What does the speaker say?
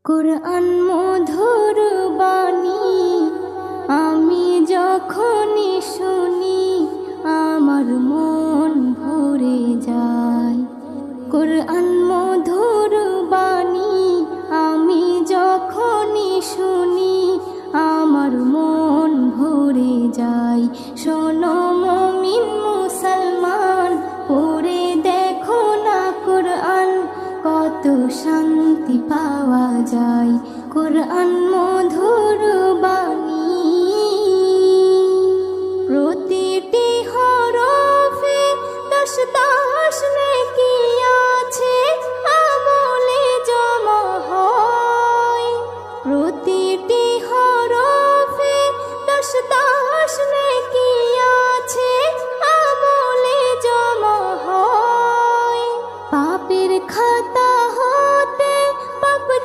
কোরআন মধুর বাণী আমি যখনই শুনি আমার মন ভরে যায়। কোরআন মধুর বাণী আমি যখনই শুনি আমার মন ভরে যায়। শোনো মুমিন মুসলমান, পড়ে দেখো না কোরআন, কত শান্তি পাওয়া যায়। কোরআন